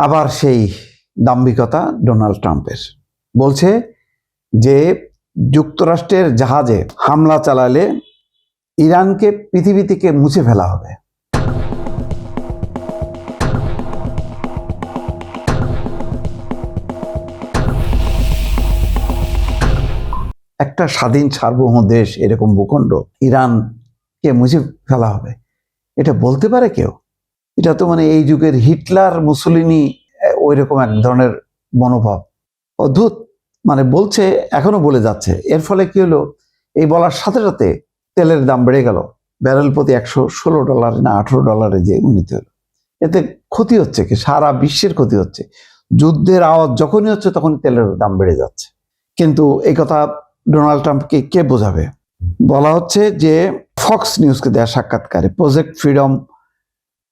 আবার সেই দাম্ভিকতা ডোনাল্ড ট্রাম্পের, বলছে যে যুক্তরাষ্ট্রের জাহাজে হামলা চালালে ইরানকে পৃথিবী থেকে মুছে ফেলা হবে। একটা স্বাধীন সার্বভৌম দেশ, এরকম ভূখণ্ড, ইরানকে মুছে ফেলা হবে, এটা বলতে পারে কেউ? এটা তো মানে এই যুগের হিটলার মুসলিনি ওই রকম এক ধরনের মনোভাব। অদ্ভুত, মানে বলছে, এখনো বলে যাচ্ছে। এর ফলে কি হলো, এই বলার সাথে সাথে তেলের দাম বেড়ে গেল, ব্যারেল প্রতি $116 না $18 যে উন্নীত হলো। এতে ক্ষতি হচ্ছে কি? সারা বিশ্বের ক্ষতি হচ্ছে। যুদ্ধের আওয়াজ যখনই হচ্ছে তখন তেলের দাম বেড়ে যাচ্ছে। কিন্তু এই কথা ডোনাল্ড ট্রাম্পকে কে বোঝাবে? বলা হচ্ছে যে ফক্স নিউজকে দেয়া সাক্ষাৎকারে প্রজেক্ট ফ্রিডম,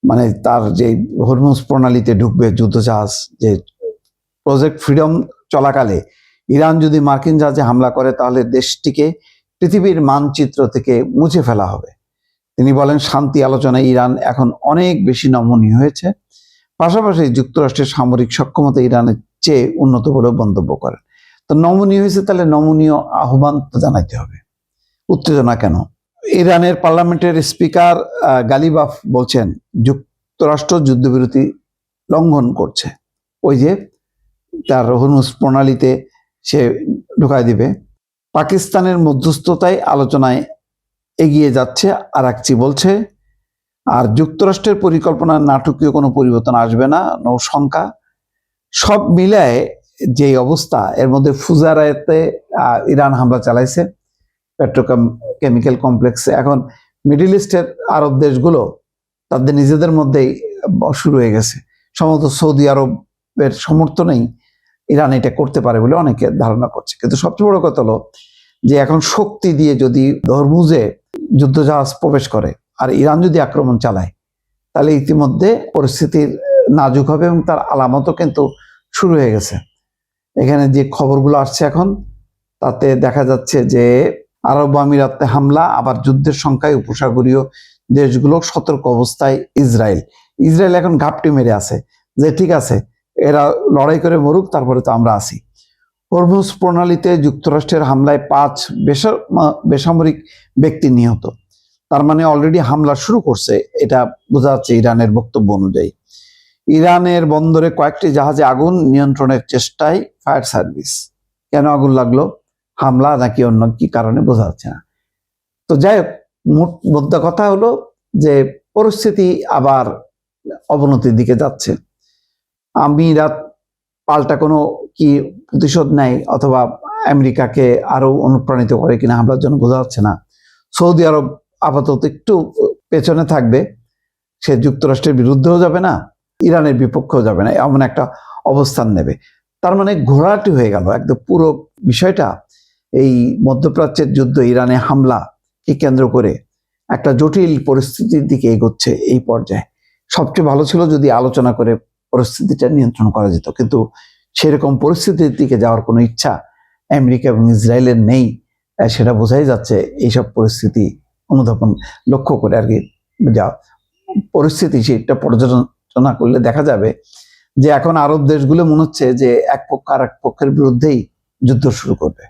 মানে তার যে হরমুজ প্রণালীতে ঢুকবে যুদ্ধজাহাজ, যে প্রজেক্ট ফ্রিডম চলাকালে ইরান যদি মার্কিন জাহাজে হামলা করে তাহলে দেশটিকে পৃথিবীর মানচিত্র থেকে মুছে ফেলা হবে। তিনি বলেন, শান্তি আলোচনায় ইরান এখন অনেক বেশি নমনীয় হয়েছে, পাশাপাশি যুক্তরাষ্ট্রের সামরিক সক্ষমতা ইরানের চেয়ে উন্নত বলেও মন্তব্য করেন। তো নমনীয় হয়েছে, তাহলে নমনীয় আহ্বান তো জানাইতে হবে। উত্তেজনা কেন? ইরানের পার্লামেন্টের স্পিকার গালিবাফ বলছেন যুক্তরাষ্ট্র যুদ্ধবিরতি লঙ্ঘন করছে। ওই যে তার হরমুজ প্রণালীতে সে ঢুকাই দিবে। পাকিস্তানের মধ্যস্থতায় আলোচনায় এগিয়ে যাচ্ছে আরাকচি বলছে। আর যুক্তরাষ্ট্রের পরিকল্পনার নাটকীয় কোনো পরিবর্তন আসবে না, নৌশঙ্কা। সব মিলায় যে অবস্থা, এর মধ্যে ফুজারাতে ইরান হামলা চালাইছে পেট্রোকেমিক্যাল কমপ্লেক্সে। এখন মিডল ইস্টের আরব দেশগুলো তাদের নিজেদের মধ্যেই শুরু হয়ে গেছে। সম্ভবত সৌদি আরবের সমর্থনেই ইরান এটা করতে পারে বলে অনেকে ধারণা করছে। কিন্তু সবচেয়ে বড় কথা হলো যে এখন শক্তি দিয়ে যদি হরমুজে যুদ্ধজাহাজ প্রবেশ করে আর ইরান যদি আক্রমণ চালায়, তাহলে ইতিমধ্যে পরিস্থিতির নাজুক হবে এবং তার আলামতও কিন্তু শুরু হয়ে গেছে। এখানে যে খবরগুলো আসছে এখন, তাতে দেখা যাচ্ছে যে আরব আমিরাতে হামলা, আবার যুদ্ধের সংখ্যায় উপসাগরীয় দেশগুলো সতর্ক অবস্থায়। ইসরায়েল এখন ঘাপটি মেরে আছে যে ঠিক আছে, এরা লড়াই করে মরুক, তারপরে তো আমরা আছি। হরমুজ প্রণালীতে যুক্তরাষ্ট্রের হামলায় 5 বেসামরিক ব্যক্তি নিহত। তার মানে অলরেডি হামলা শুরু করছে, এটা বোঝা যাচ্ছে ইরানের বক্তব্য অনুযায়ী। ইরানের বন্দরে কয়েকটি জাহাজে আগুন নিয়ন্ত্রণের চেষ্টায় ফায়ার সার্ভিস। কেন আগুন লাগলো? হামলা নাকি অন্য কি কারণে বোঝা যাচ্ছে না। তো যাই হোক, মোদ্দা কথা হলো যে পরিস্থিতি আবার অবনতির দিকে যাচ্ছে। আমিরাত পাল্টা কোনো কি প্রতিশোধ নেয় অথবা আমেরিকাকে আরো অনুপ্রাণিত করে কিনা হামলার জন্য বোঝা যাচ্ছে না। সৌদি আরব আপাতত একটু পেছনে থাকবে, সে যুক্তরাষ্ট্রের বিরুদ্ধেও যাবে না, ইরানের বিপক্ষেও যাবে না, এমন একটা অবস্থান নেবে। তার মানে ঘোরাটি হয়ে গেল একদম পুরো বিষয়টা। এই মধ্যপ্রাচ্যের যুদ্ধ, ইরানে হামলাকে কেন্দ্র করে একটা জটিল পরিস্থিতির দিকে এগোচ্ছে এই পর্যায়ে। সবচেয়ে ভালো ছিল যদি আলোচনা করে পরিস্থিতিটা নিয়ন্ত্রণ করা যেত, কিন্তু সেরকম পরিস্থিতির দিকে যাওয়ার কোনো ইচ্ছা আমেরিকা এবং ইসরায়েলের নেই, সেটা বোঝাই যাচ্ছে এইসব পরিস্থিতি অনুধাবন লক্ষ্য করে আর কি। যা পরিস্থিতি সেটা পর্যালোচনা করলে দেখা যাবে যে এখন আরব দেশগুলো মনে হচ্ছে যে এক পক্ষ আর এক পক্ষের বিরুদ্ধেই যুদ্ধ শুরু করবে।